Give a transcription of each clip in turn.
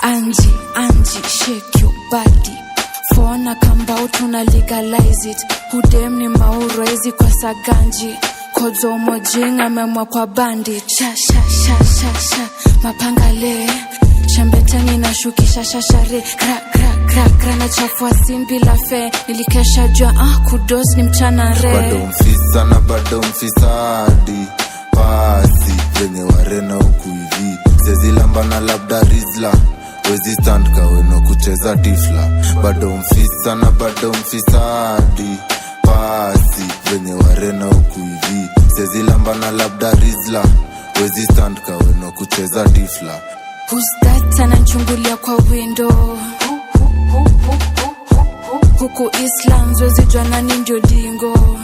Angie, shake your body. Fona kamba utuna legalize it. Hudem ni mauro hizi kwa saganji. Kozo mojinga memwa kwa bandit. Sha mapangale. Shambetani na shukisha shashare. Kra na chafua simbi la fe. Nilikesha jua kudos ni mchana re. Bado mfisadi pasi venye warena huku hivi. Sezilamba na labda rizla wezi stand kaweno kucheza tifla. Bado mfisadi pasi venye warena huku hivi. Sezilamba na labda rizla wezi stand kaweno kucheza tifla. Who's that anachungulia kwa window? Huku Islam wezi jua nani ndio dingo.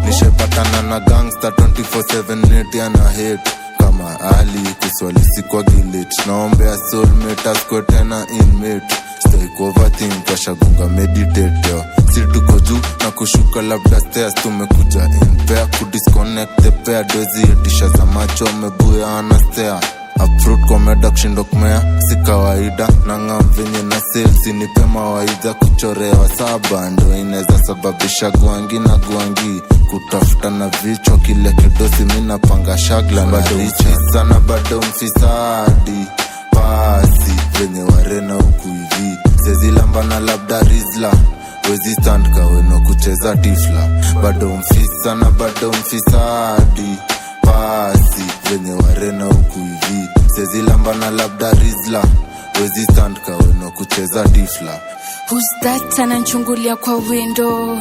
Nishepatana na gangster 24/7 neti ana hate. Kama Ali kuswali sikwa gilit. Naombea soulmate askwe tena inmate. Stay overthink kwa shagunga meditate yo. Si tuko juu na kushuka labda stairs. Tumekuja in pair kudisconnect the pair. Dozi etisha za macho mebuya anastea. Upfruit kwa meda kushindo kumea si kawaida. Nangam venye na sales nipe mawaidha. Kuchorewa saba ndo ineza sababisha guangi na guangi. Kutafuta na vichwa kile kidosi mina panga shagla na riche. Bado mfisadi pasi venye warena huku hivi. Sezilamba na labda rizla wezi stand kaweno kucheza tifla. Bado mfisadi pasi venye warena huku hivi. Sezilamba na labda rizla wezi stand kaweno kucheza tifla. Who's that anachungulia kwa window?